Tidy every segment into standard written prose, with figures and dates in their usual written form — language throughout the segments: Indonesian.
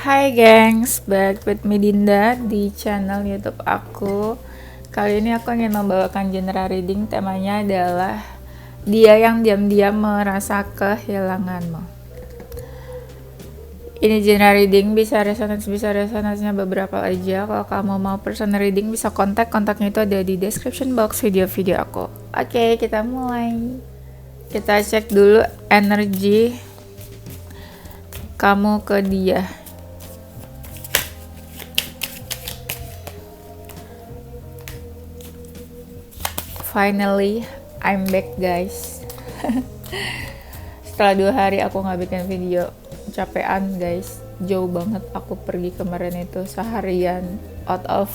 Hai gengs, back with me Dinda di channel YouTube aku. Kali ini aku ingin membawakan genre reading, temanya adalah dia yang diam-diam merasa kehilanganmu. Ini genre reading bisa resonance-nya beberapa aja. Kalau kamu mau personal reading bisa kontaknya itu ada di description box video-video aku. Oke, kita mulai. Kita cek dulu energi kamu ke dia. Finally, I'm back guys. Setelah 2 hari aku nggak bikin video, capean guys. Jauh banget aku pergi kemarin itu seharian out of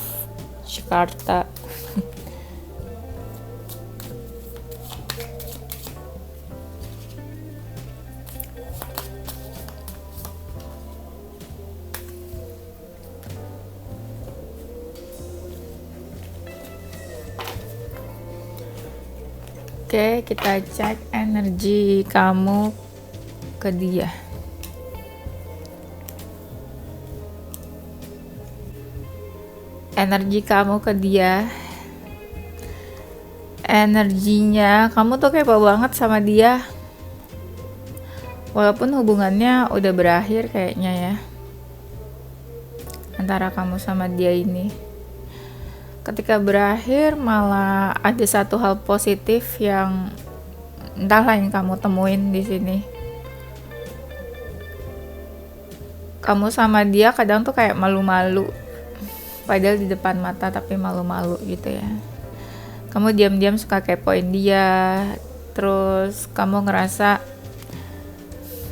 Jakarta. Oke, kita cek energi kamu ke dia. Energi kamu ke dia. Energinya, kamu tuh kepo banget sama dia. Walaupun hubungannya udah berakhir kayaknya ya. Antara kamu sama dia ini. Ketika berakhir malah ada satu hal positif yang entahlah yang kamu temuin di sini. Kamu sama dia kadang tuh kayak malu-malu, padahal di depan mata tapi malu-malu gitu ya. Kamu diam-diam suka kepoin dia, terus kamu ngerasa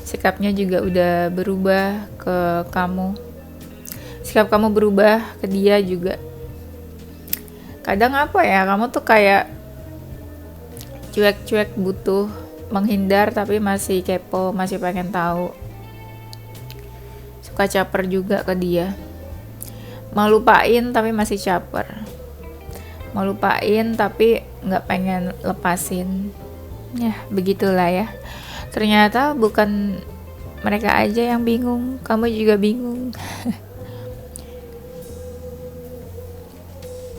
sikapnya juga udah berubah ke kamu. Sikap kamu berubah ke dia juga. Kadang apa ya, kamu tuh kayak cuek-cuek, butuh menghindar tapi masih kepo, masih pengen tahu. Suka caper juga ke dia. Mau lupain tapi masih caper. Mau lupain tapi nggak pengen lepasin. Ya, begitulah ya. Ternyata bukan mereka aja yang bingung, kamu juga bingung.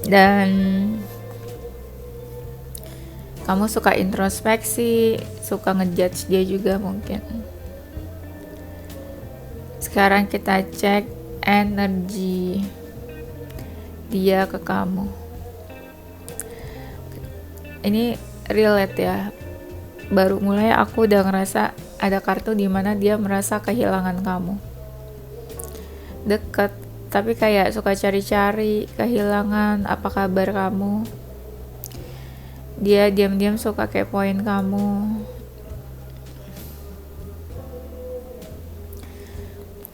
Dan kamu suka introspeksi, suka ngejudge dia juga mungkin. Sekarang kita cek energi dia ke kamu. Ini relate ya. Baru mulai aku udah ngerasa ada kartu di mana dia merasa kehilangan kamu. Deket, tapi kayak suka cari-cari, kehilangan, apa kabar kamu. Dia diam-diam suka kepoin kamu.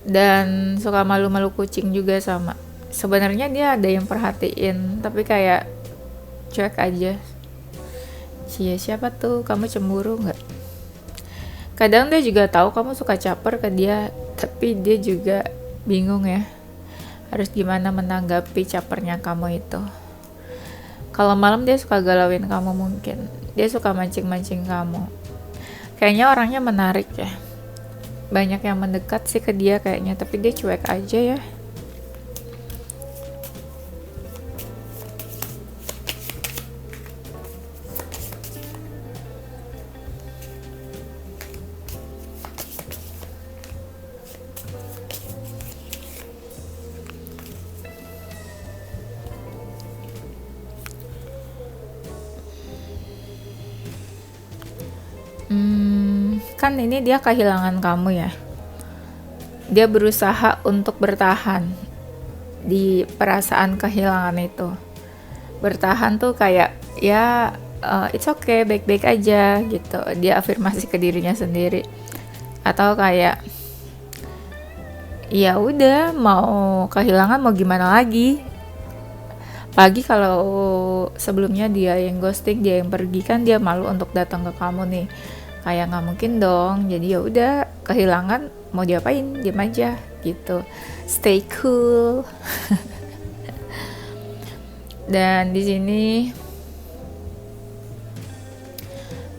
Dan suka malu-malu kucing juga sama. Sebenarnya dia ada yang perhatiin, tapi kayak cuek aja. Cia, siapa tuh? Kamu cemburu nggak? Kadang dia juga tahu kamu suka caper ke dia, tapi dia juga bingung ya. Harus gimana menanggapi capernya kamu itu. Kalau malam dia suka galauin kamu mungkin. Dia suka mancing-mancing kamu. Kayaknya orangnya menarik ya. Banyak yang mendekat sih ke dia kayaknya, tapi dia cuek aja ya. Kan ini dia kehilangan kamu ya. Dia berusaha untuk bertahan di perasaan kehilangan itu. Bertahan tuh kayak ya it's okay, baik-baik aja gitu. Dia afirmasi ke dirinya sendiri. Atau kayak ya udah, mau kehilangan mau gimana lagi. Pagi kalau sebelumnya dia yang ghosting, dia yang pergi, kan dia malu untuk datang ke kamu nih. Kayak nggak mungkin dong, jadi ya udah, kehilangan mau diapain, diam aja gitu, stay cool. Dan di sini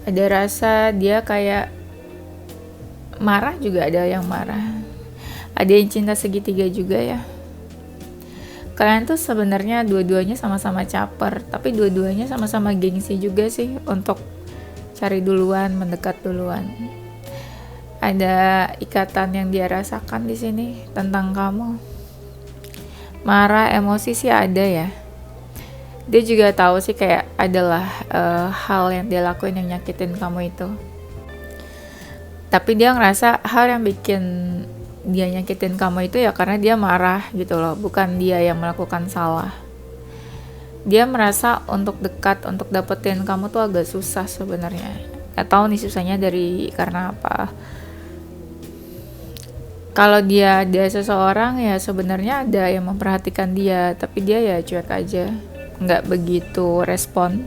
ada rasa dia kayak marah, juga ada yang marah. Ada yang cinta segitiga juga ya. Kalian tuh sebenarnya dua-duanya sama-sama caper, tapi dua-duanya sama-sama gengsi juga sih untuk cari duluan, mendekat duluan. Ada ikatan yang dia rasakan di sini tentang kamu. Marah, emosi sih ada ya. Dia juga tahu sih kayak adalah hal yang dia lakuin yang nyakitin kamu itu. Tapi dia ngerasa hal yang bikin dia nyakitin kamu itu ya karena dia marah gitu loh, bukan dia yang melakukan salah. Dia merasa untuk dekat, untuk dapetin kamu tuh agak susah sebenarnya. Gak tahu nih susahnya dari karena apa. Kalau dia ada seseorang ya sebenarnya ada yang memperhatikan dia, tapi dia ya cuek aja, nggak begitu respon.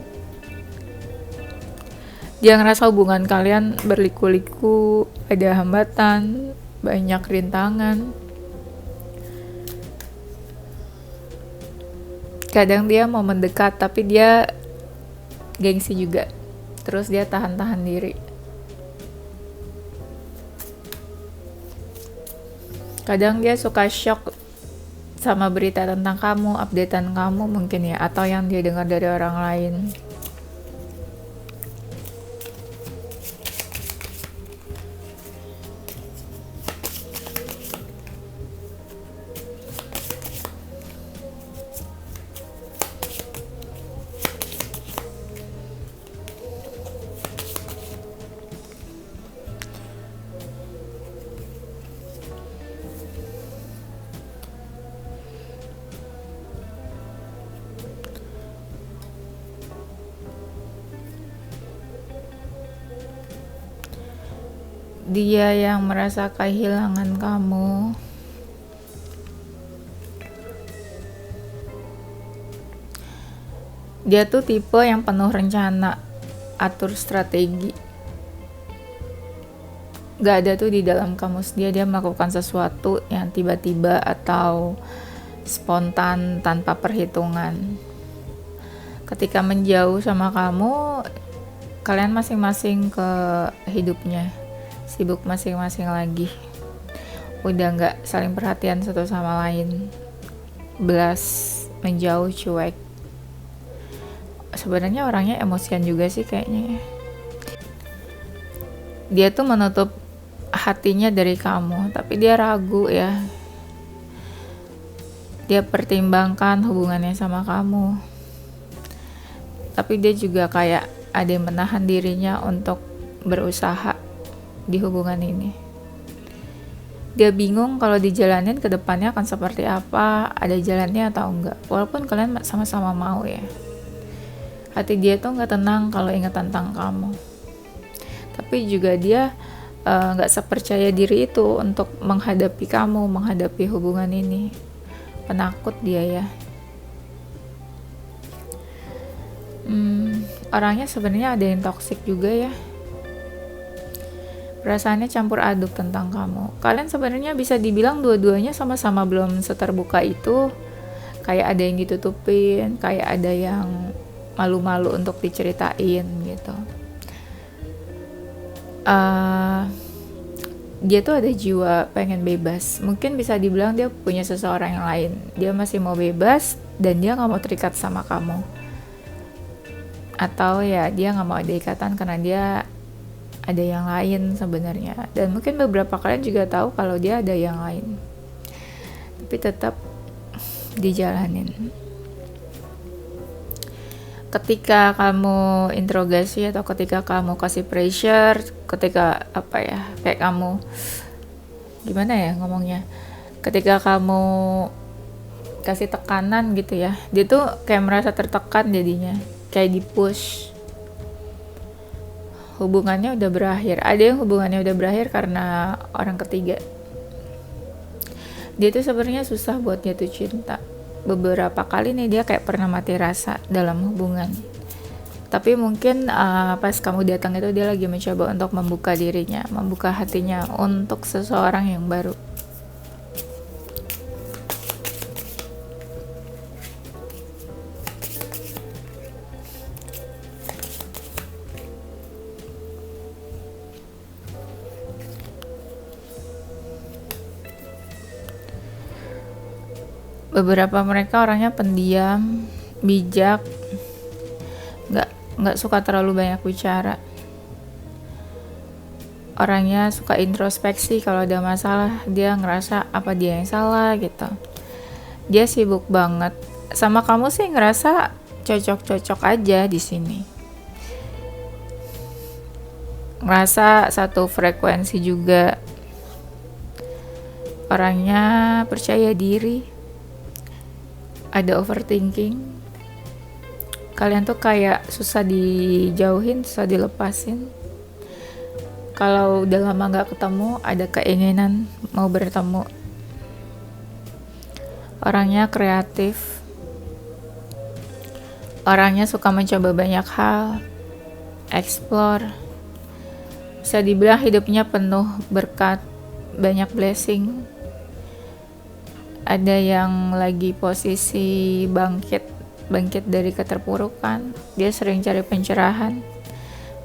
Dia ngerasa hubungan kalian berliku-liku, ada hambatan, banyak rintangan. Kadang dia mau mendekat tapi dia gengsi juga. Terus dia tahan-tahan diri. Kadang dia suka shock sama berita tentang kamu, updatean kamu mungkin ya, atau yang dia dengar dari orang lain. Dia yang merasa kehilangan kamu. Dia tuh tipe yang penuh rencana, atur strategi. Gak ada tuh di dalam kamus dia melakukan sesuatu yang tiba-tiba atau spontan tanpa perhitungan. Ketika menjauh sama kamu, kalian masing-masing ke hidupnya, sibuk masing-masing lagi, udah gak saling perhatian satu sama lain, belas, menjauh, cuek. Sebenarnya orangnya emosian juga sih kayaknya. Dia tuh menutup hatinya dari kamu, tapi dia ragu ya. Dia pertimbangkan hubungannya sama kamu, tapi dia juga kayak ada yang menahan dirinya untuk berusaha di hubungan ini. Dia bingung kalau dijalanin ke depannya akan seperti apa, ada jalannya atau enggak, walaupun kalian sama-sama mau ya. Hati dia tuh gak tenang kalau ingat tentang kamu, tapi juga dia gak sepercaya diri itu untuk menghadapi kamu, menghadapi hubungan ini. Penakut dia ya. Orangnya sebenarnya ada yang toksik juga ya. Perasaannya campur aduk tentang kamu. Kalian sebenarnya bisa dibilang dua-duanya sama-sama belum seterbuka itu. Kayak ada yang ditutupin, kayak ada yang malu-malu untuk diceritain gitu. Dia tuh ada jiwa pengen bebas. Mungkin bisa dibilang dia punya seseorang yang lain. Dia masih mau bebas dan dia gak mau terikat sama kamu. Atau ya dia gak mau ada ikatan karena dia ada yang lain sebenarnya. Dan mungkin beberapa kalian juga tahu kalau dia ada yang lain, tapi tetap dijalanin. Ketika kamu interogasi atau ketika kamu kasih pressure, ketika kayak kamu gimana ya ngomongnya, ketika kamu kasih tekanan gitu ya, dia tuh kayak merasa tertekan jadinya, kayak di-push. Hubungannya udah berakhir. Ada yang hubungannya udah berakhir karena orang ketiga. Dia tuh sebenarnya susah buat jatuh cinta. Beberapa kali nih dia kayak pernah mati rasa dalam hubungan. Tapi mungkin pas kamu datang itu dia lagi mencoba untuk membuka dirinya, membuka hatinya untuk seseorang yang baru. Beberapa mereka orangnya pendiam, bijak, nggak nggak suka terlalu banyak bicara. Orangnya suka introspeksi, kalau ada masalah dia ngerasa apa dia yang salah gitu. Dia sibuk banget. Sama kamu sih ngerasa cocok-cocok aja di sini. Ngerasa satu frekuensi juga. Orangnya percaya diri. Ada overthinking. Kalian tuh kayak susah dijauhin, susah dilepasin. Kalau udah lama gak ketemu, ada keinginan mau bertemu. Orangnya kreatif. Orangnya suka mencoba banyak hal, explore. Bisa dibilang hidupnya penuh berkat, banyak blessing. Ada yang lagi posisi bangkit dari keterpurukan. Dia sering cari pencerahan,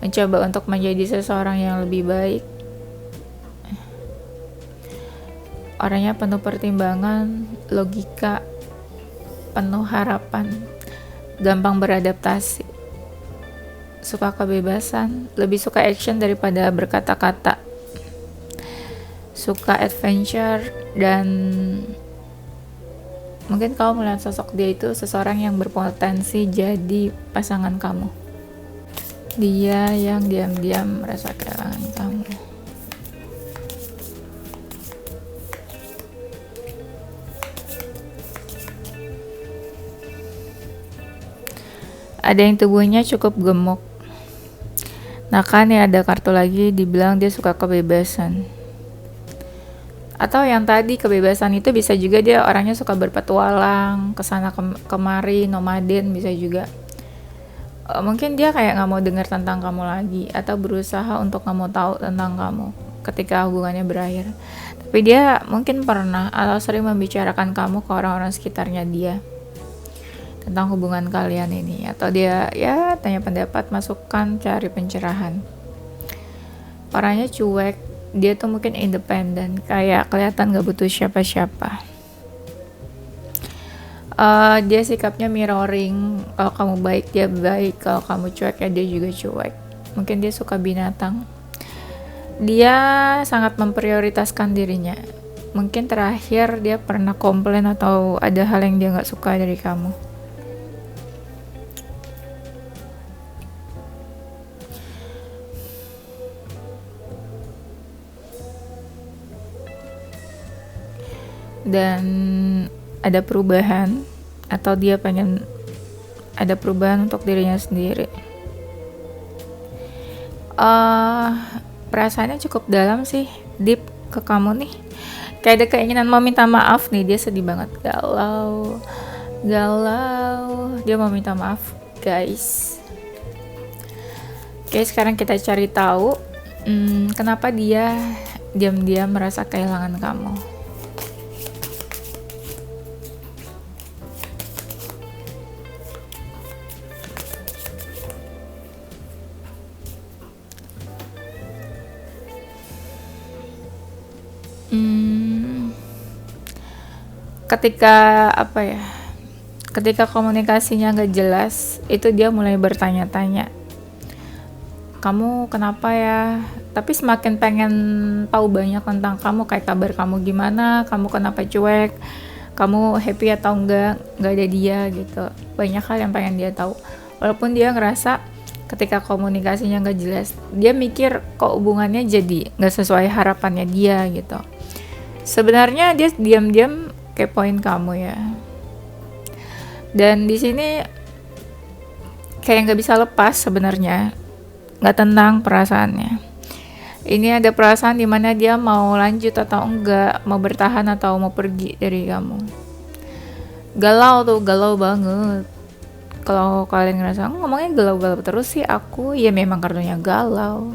mencoba untuk menjadi seseorang yang lebih baik. Orangnya penuh pertimbangan, logika, penuh harapan, gampang beradaptasi, suka kebebasan, lebih suka action daripada berkata-kata, suka adventure, dan mungkin kamu melihat sosok dia itu seseorang yang berpotensi jadi pasangan kamu. Dia yang diam-diam merasa kehilangan kamu. Ada yang tubuhnya cukup gemuk. Nah kan ya ada kartu lagi dibilang dia suka kebebasan. Atau yang tadi kebebasan itu bisa juga dia orangnya suka berpetualang, kesana kemari, nomaden bisa juga. Mungkin dia kayak gak mau dengar tentang kamu lagi, atau berusaha untuk gak mau tahu tentang kamu ketika hubungannya berakhir. Tapi dia mungkin pernah atau sering membicarakan kamu ke orang-orang sekitarnya dia tentang hubungan kalian ini, atau dia ya tanya pendapat, masukan, cari pencerahan. Orangnya cuek, dia tuh mungkin independen, kayak kelihatan gak butuh siapa-siapa. Dia sikapnya mirroring, kalau kamu baik dia baik, kalau kamu cuek ya dia juga cuek. Mungkin dia suka binatang. Dia sangat memprioritaskan dirinya. Mungkin terakhir dia pernah komplain atau ada hal yang dia gak suka dari kamu. Dan ada perubahan, atau dia pengen ada perubahan untuk dirinya sendiri. Perasaannya cukup dalam sih, deep ke kamu nih. Kayak ada keinginan mau minta maaf nih, dia sedih banget, galau. Dia mau minta maaf, guys. Oke, sekarang kita cari tahu kenapa dia diam-diam merasa kehilangan kamu. Ketika komunikasinya gak jelas, itu dia mulai bertanya-tanya, kamu kenapa ya? Tapi semakin pengen tahu banyak tentang kamu, kayak kabar kamu gimana, kamu kenapa cuek, kamu happy atau enggak ada dia gitu. Banyak hal yang pengen dia tahu, walaupun dia ngerasa ketika komunikasinya gak jelas, dia mikir kok hubungannya jadi gak sesuai harapannya dia gitu. Sebenarnya dia diam-diam kepoin kamu ya. Dan di sini kayak nggak bisa lepas sebenarnya, nggak tenang perasaannya. Ini ada perasaan dimana dia mau lanjut atau enggak, mau bertahan atau mau pergi dari kamu. Galau banget. Kalau kalian ngerasa ngomongnya galau-galau terus sih, aku ya memang kartunya galau.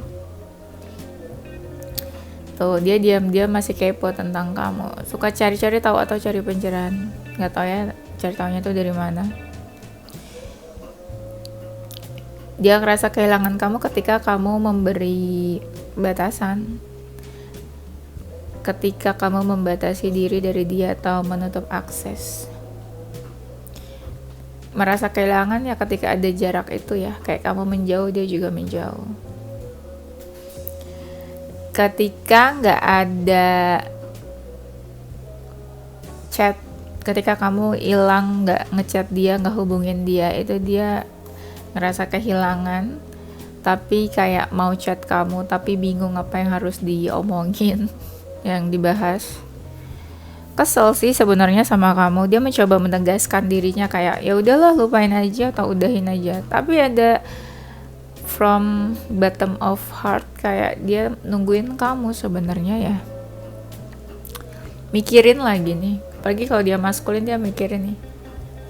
Tuh, dia diam-diam masih kepo tentang kamu. Suka cari-cari tahu atau cari pencerahan. Nggak tahu ya, cari tahunya tuh dari mana. Dia ngerasa kehilangan kamu ketika kamu memberi batasan. Ketika kamu membatasi diri dari dia atau menutup akses. merasa kehilangan ya ketika ada jarak itu ya, kayak kamu menjauh dia juga menjauh. Ketika nggak ada chat, ketika kamu hilang, nggak ngechat dia, nggak hubungin dia, itu dia ngerasa kehilangan, tapi kayak mau chat kamu tapi bingung apa yang harus diomongin yang dibahas. Kesel sih sebenarnya sama kamu, dia mencoba menegaskan dirinya kayak ya udahlah lupain aja atau udahin aja, tapi ada from bottom of heart kayak dia nungguin kamu sebenarnya ya, mikirin lagi nih, apalagi kalau dia maskulin dia mikirin nih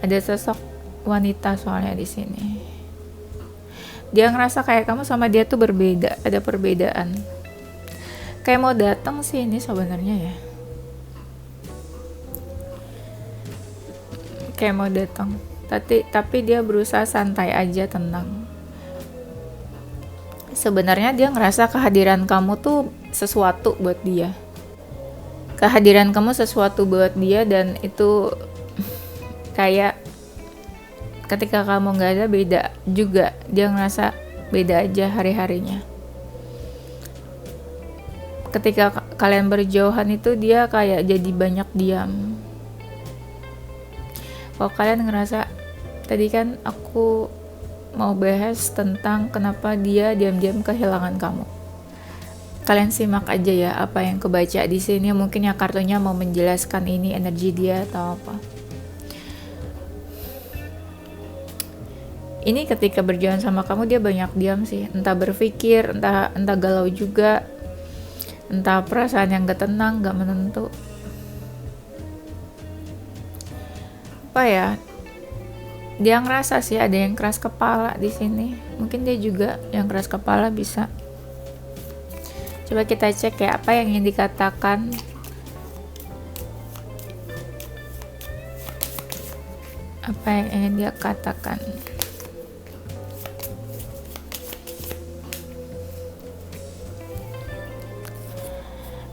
ada sosok wanita soalnya di sini. Dia ngerasa kayak kamu sama dia tuh berbeda, ada perbedaan, kayak mau datang sih ini sebenarnya ya, kayak mau datang, tapi dia berusaha santai aja, tenang. Sebenarnya dia ngerasa kehadiran kamu tuh sesuatu buat dia, kehadiran kamu sesuatu buat dia, dan itu kayak ketika kamu nggak ada beda juga, dia ngerasa beda aja hari-harinya. Ketika kalian berjauhan itu dia kayak jadi banyak diam. Kalau kalian ngerasa, tadi kan aku mau bahas tentang kenapa dia diam-diam kehilangan kamu. Kalian simak aja ya apa yang kebaca di sini, mungkin ya kartunya mau menjelaskan ini energi dia atau apa. Ini ketika berjalan sama kamu dia banyak diam sih, entah berpikir, entah galau juga, entah perasaan yang gak tenang, gak menentu. Apa ya? Dia ngerasa sih ada yang keras kepala di sini. Mungkin dia juga yang keras kepala bisa. Coba kita cek ya apa yang ingin dikatakan. Apa yang ingin dia katakan?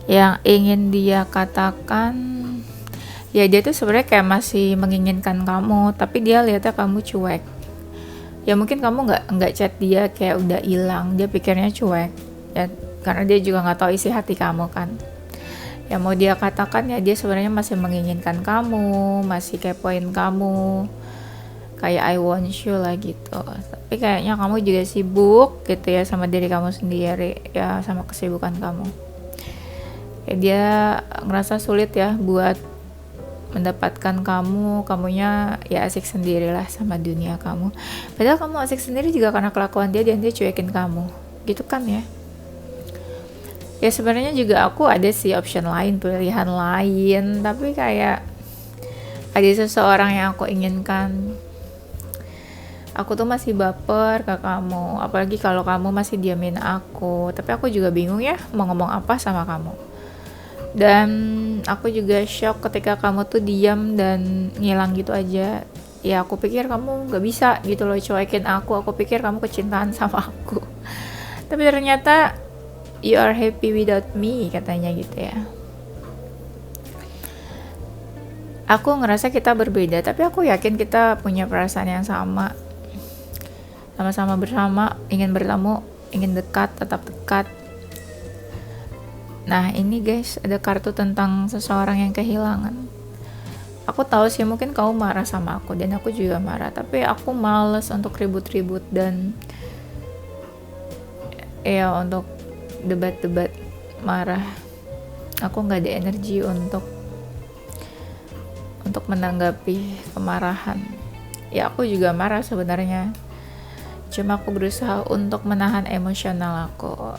Yang ingin dia katakan, ya dia tuh sebenarnya kayak masih menginginkan kamu, tapi dia lihatnya kamu cuek. Ya mungkin kamu nggak chat dia kayak udah hilang, dia pikirnya cuek. Ya karena dia juga nggak tahu isi hati kamu kan. Ya mau dia katakan ya dia sebenarnya masih menginginkan kamu, masih kepoin kamu, kayak I want you lah gitu. Tapi kayaknya kamu juga sibuk gitu ya sama diri kamu sendiri, ya sama kesibukan kamu. Ya dia ngerasa sulit ya buat mendapatkan kamunya ya asik sendirilah sama dunia kamu. Padahal kamu asik sendiri juga karena kelakuan dia dan dia cuekin kamu, gitu kan ya. Ya sebenarnya juga aku ada sih option lain, pilihan lain, tapi kayak ada seseorang yang aku inginkan. Aku tuh masih baper ke kamu, apalagi kalau kamu masih diamin aku. Tapi aku juga bingung ya mau ngomong apa sama kamu. Dan aku juga shock ketika kamu tuh diam dan ngilang gitu aja. Ya aku pikir kamu gak bisa gitu loh cuekin aku pikir kamu kecintaan sama aku. Tapi ternyata you are happy without me, katanya gitu ya. Aku ngerasa kita berbeda, tapi aku yakin kita punya perasaan yang sama. Sama-sama bersama, ingin bertemu, ingin dekat, tetap dekat. Nah ini guys, ada kartu tentang seseorang yang kehilangan. Aku tahu sih mungkin kamu marah sama aku dan aku juga marah, tapi aku males untuk ribut-ribut dan ya untuk debat-debat marah. Aku nggak ada energi untuk menanggapi kemarahan. Ya aku juga marah sebenarnya, cuma aku berusaha untuk menahan emosional aku.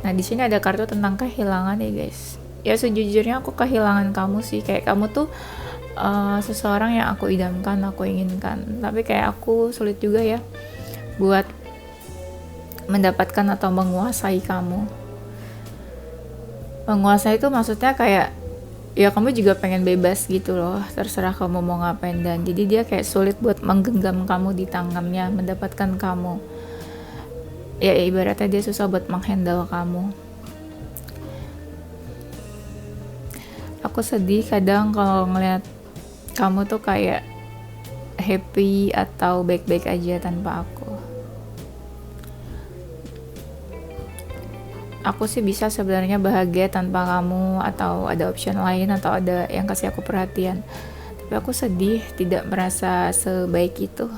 Nah di sini ada kartu tentang kehilangan ya guys. Ya sejujurnya aku kehilangan kamu sih, kayak kamu tuh seseorang yang aku idamkan, aku inginkan. Tapi kayak aku sulit juga ya buat mendapatkan atau menguasai kamu. Menguasai itu maksudnya kayak ya kamu juga pengen bebas gitu loh, terserah kamu mau ngapain, dan jadi dia kayak sulit buat menggenggam kamu di tangannya, mendapatkan kamu. Ya ibaratnya dia susah buat menghandle kamu. Aku sedih kadang kalau ngeliat kamu tuh kayak happy atau baik-baik aja tanpa aku sih bisa sebenarnya bahagia tanpa kamu, atau ada option lain, atau ada yang kasih aku perhatian, tapi aku sedih tidak merasa sebaik itu.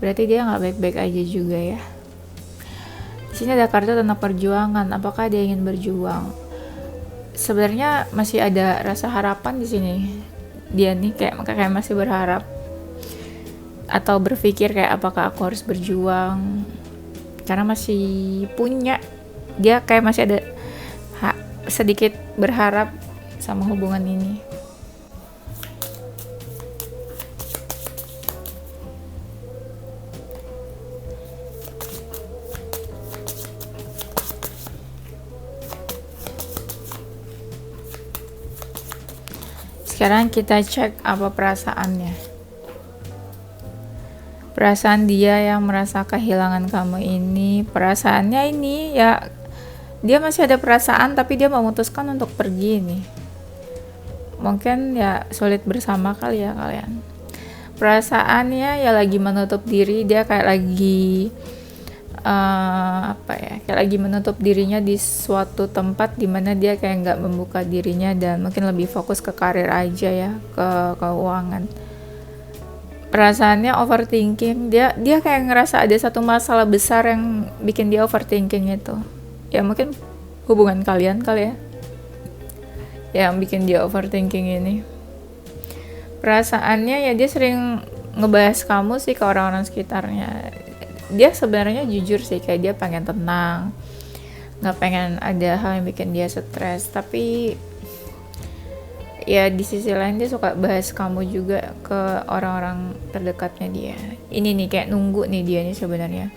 Berarti dia nggak baik-baik aja juga ya. Di sini ada kartu tentang perjuangan. Apakah dia ingin berjuang? Sebenarnya masih ada rasa harapan di sini. Dia nih kayak masih berharap atau berpikir kayak apakah aku harus berjuang, karena masih punya, dia kayak masih ada sedikit berharap sama hubungan ini. Sekarang kita cek apa perasaannya. Perasaan dia yang merasa kehilangan kamu ini, perasaannya ini ya, dia masih ada perasaan tapi dia memutuskan untuk pergi nih. Mungkin ya sulit bersama kali ya kalian. Perasaannya ya lagi menutup diri, dia kayak lagi kayak lagi menutup dirinya di suatu tempat dimana dia kayak nggak membuka dirinya dan mungkin lebih fokus ke karir aja ya, ke keuangan. Perasaannya overthinking, dia kayak ngerasa ada satu masalah besar yang bikin dia overthinking itu. Ya mungkin hubungan kalian kali ya yang bikin dia overthinking ini. Perasaannya ya dia sering ngebahas kamu sih ke orang-orang sekitarnya. Dia sebenarnya jujur sih, kayak dia pengen tenang, nggak pengen ada hal yang bikin dia stres, tapi ya di sisi lain dia suka bahas kamu juga ke orang-orang terdekatnya dia. Ini nih kayak nunggu nih dia nih sebenarnya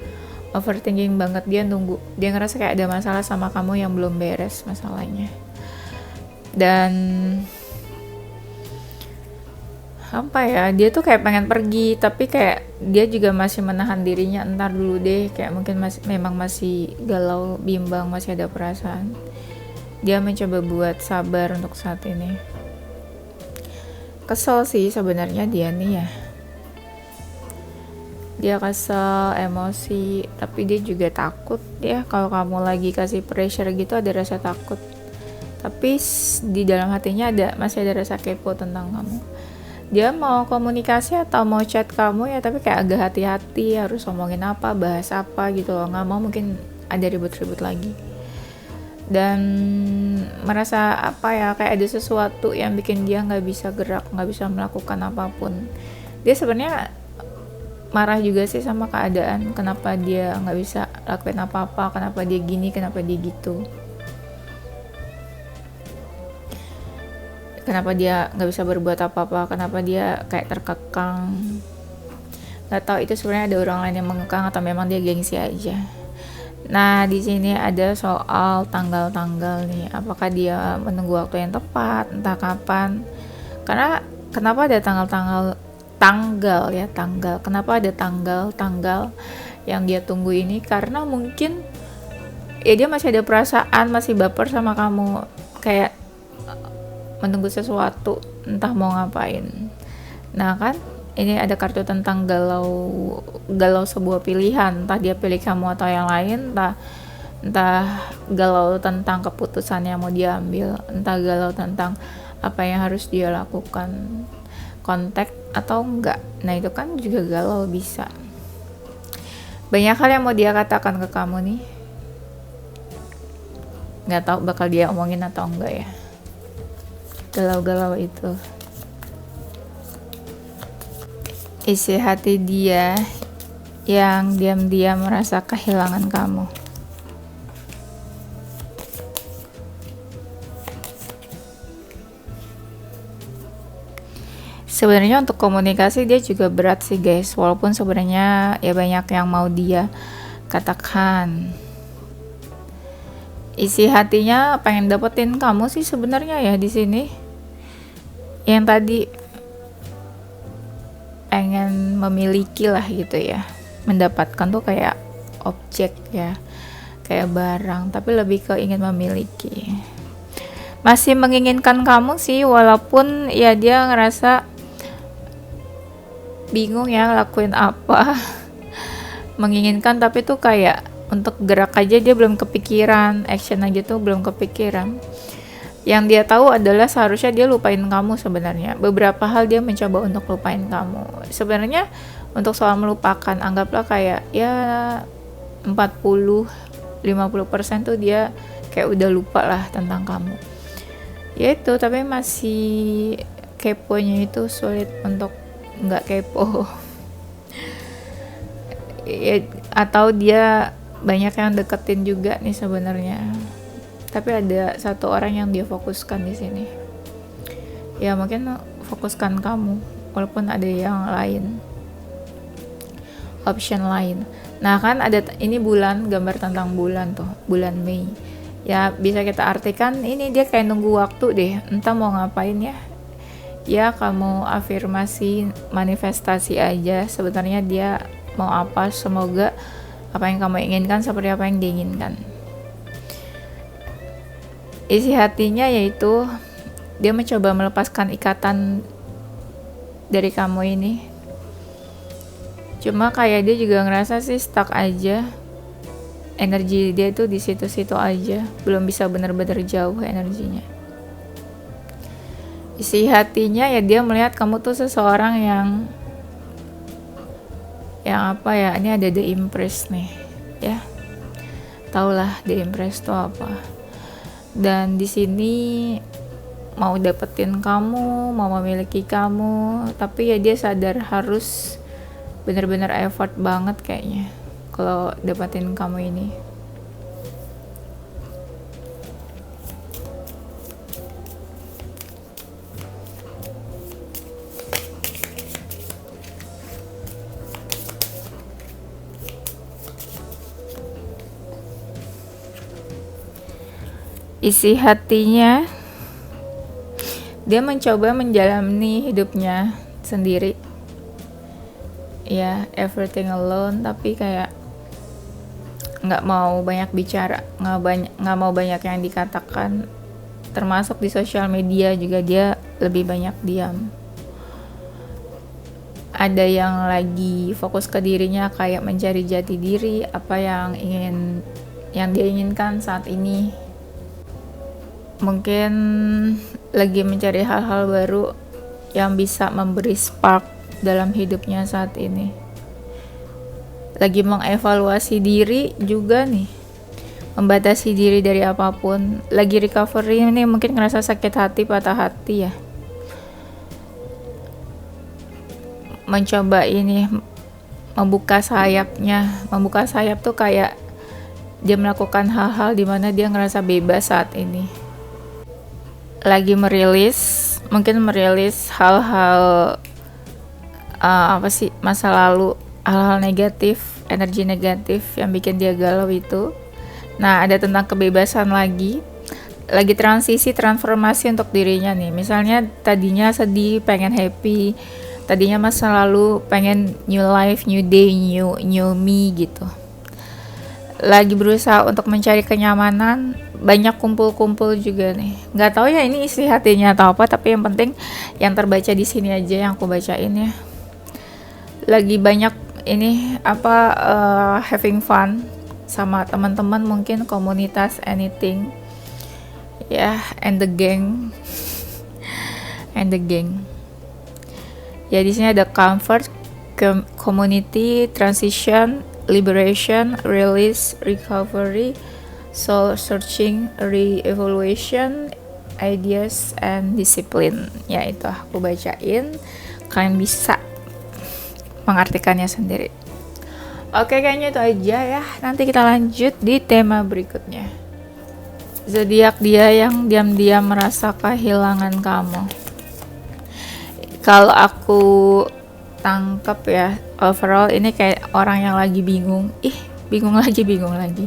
overthinking banget, dia nunggu, dia ngerasa kayak ada masalah sama kamu yang belum beres masalahnya. Dan dia tuh kayak pengen pergi tapi kayak dia juga masih menahan dirinya, entar dulu deh, kayak mungkin memang masih galau, bimbang, masih ada perasaan. Dia mencoba buat sabar untuk saat ini. Kesel sih sebenarnya dia nih ya, dia kesel, emosi, tapi dia juga takut ya. Kalau kamu lagi kasih pressure gitu ada rasa takut, tapi di dalam hatinya masih ada rasa kepo tentang kamu. Dia mau komunikasi atau mau chat kamu ya, tapi kayak agak hati-hati harus ngomongin apa, bahas apa gitu loh, nggak mau mungkin ada ribut-ribut lagi. Dan merasa kayak ada sesuatu yang bikin dia nggak bisa gerak, nggak bisa melakukan apapun. Dia sebenarnya marah juga sih sama keadaan, kenapa dia nggak bisa lakuin apa-apa, kenapa dia gini, kenapa dia gitu. Kenapa dia nggak bisa berbuat apa-apa, kenapa dia kayak terkekang. Nggak tahu itu sebenarnya ada orang lain yang mengekang atau memang dia gengsi aja. Nah di sini ada soal tanggal-tanggal nih, apakah dia menunggu waktu yang tepat, entah kapan. Karena kenapa ada tanggal, kenapa ada tanggal yang dia tunggu ini, karena mungkin ya dia masih ada perasaan, masih baper sama kamu, kayak menunggu sesuatu, entah mau ngapain. Nah kan ini ada kartu tentang galau sebuah pilihan, entah dia pilih kamu atau yang lain, entah galau tentang keputusan yang mau dia ambil, entah galau tentang apa yang harus dia lakukan, kontak atau enggak. Nah itu kan juga galau bisa. Banyak hal yang mau dia katakan ke kamu nih, nggak tahu bakal dia omongin atau enggak ya. Galau-galau itu isi hati dia yang diam-diam merasa kehilangan kamu. Sebenarnya untuk komunikasi dia juga berat sih guys, walaupun sebenarnya ya banyak yang mau dia katakan. Isi hatinya pengen dapetin kamu sih sebenarnya ya di sini. Yang tadi pengen memiliki lah gitu ya, mendapatkan tuh kayak objek ya, kayak barang, tapi lebih ke ingin memiliki. Masih menginginkan kamu sih, walaupun ya dia ngerasa bingung ya lakuin apa. Menginginkan tapi tuh kayak untuk gerak aja dia belum kepikiran, action aja tuh belum kepikiran. Yang dia tahu adalah seharusnya dia lupain kamu sebenarnya. Beberapa hal dia mencoba untuk lupain kamu. Sebenarnya untuk soal melupakan, anggaplah kayak ya 40-50% tuh dia kayak udah lupa lah tentang kamu. Ya itu, tapi masih keponya itu sulit untuk nggak kepo. Ya, atau dia banyak yang deketin juga nih sebenarnya. Tapi ada satu orang yang dia fokuskan di sini. Ya mungkin fokuskan kamu, walaupun ada yang lain, option lain. Nah kan ada ini bulan, gambar tentang bulan tuh, bulan Mei. Ya bisa kita artikan ini dia kayak nunggu waktu deh, entah mau ngapain ya. Ya kamu afirmasi, manifestasi aja. Sebenarnya dia mau apa, semoga apa yang kamu inginkan seperti apa yang diinginkan. Isi hatinya yaitu dia mencoba melepaskan ikatan dari kamu ini. Cuma kayak dia juga ngerasa sih stuck aja. Energi dia tuh di situ-situ aja, belum bisa benar-benar jauh energinya. Isi hatinya ya dia melihat kamu tuh seseorang yang apa ya, ini ada The Empress nih ya, taulah The Empress tuh apa. Dan di sini mau dapetin kamu, mau memiliki kamu, tapi ya dia sadar harus benar-benar effort banget kayaknya kalau dapetin kamu ini. Isi hatinya dia mencoba menjalani hidupnya sendiri ya, everything alone, tapi kayak nggak mau banyak bicara, nggak mau banyak yang dikatakan, termasuk di sosial media juga dia lebih banyak diam. Ada yang lagi fokus ke dirinya, kayak mencari jati diri, apa yang dia inginkan saat ini. Mungkin lagi mencari hal-hal baru yang bisa memberi spark dalam hidupnya saat ini. Lagi mengevaluasi diri juga nih, membatasi diri dari apapun. Lagi recovery nih, mungkin ngerasa sakit hati, patah hati ya. Mencoba ini, membuka sayapnya. Membuka sayap tuh kayak dia melakukan hal-hal dimana dia ngerasa bebas saat ini. Lagi mungkin merilis hal-hal masa lalu, hal-hal negatif, energi negatif yang bikin dia galau itu. Nah, ada tentang kebebasan lagi transformasi untuk dirinya nih. Misalnya tadinya sedih, pengen happy, tadinya masa lalu pengen new life, new day, new me gitu. Lagi berusaha untuk mencari kenyamanan, banyak kumpul-kumpul juga nih. Nggak tahu ya ini isi hatinya atau apa, tapi yang penting yang terbaca di sini aja yang aku bacain ya. Lagi banyak ini having fun sama teman-teman, mungkin komunitas anything ya, and the gang ya. Di sini ada comfort, community, transition, liberation, release, recovery, soul searching, re-evaluation, ideas, and discipline. Ya itu aku bacain, kalian bisa mengartikannya sendiri. Oke, kayaknya itu aja ya. Nanti kita lanjut di tema berikutnya. Zodiak dia yang diam-diam merasa kehilangan kamu. Kalau aku tangkap ya, overall ini kayak orang yang lagi bingung lagi.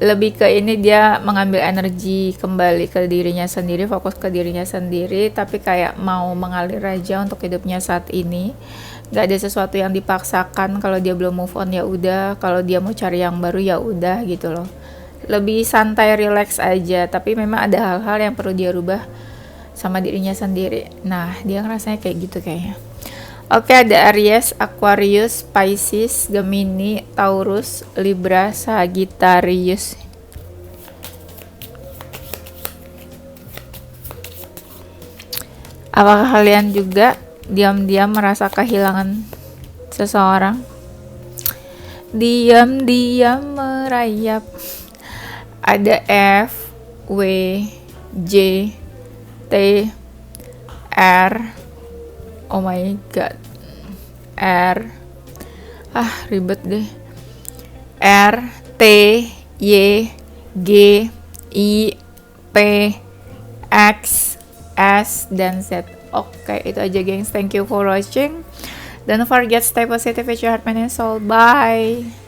Lebih ke ini dia mengambil energi kembali ke dirinya sendiri, fokus ke dirinya sendiri, tapi kayak mau mengalir aja untuk hidupnya saat ini. Gak ada sesuatu yang dipaksakan. Kalau dia belum move on ya udah, kalau dia mau cari yang baru ya udah gitu loh. Lebih santai, relax aja, tapi memang ada hal-hal yang perlu dia rubah sama dirinya sendiri. Nah, dia ngerasanya kayak gitu kayaknya. Oke, ada Aries, Aquarius, Pisces, Gemini, Taurus, Libra, Sagittarius. Apakah kalian juga diam-diam merasa kehilangan seseorang? Diam-diam merayap. Ada F, W, J, T, R. Oh my god. R. Ribet deh. R, T, Y, G, I, P, X, S, dan Z. Oke, itu aja gengs. Thank you for watching. Don't forget stay positive with your heart, mind, and soul. Bye.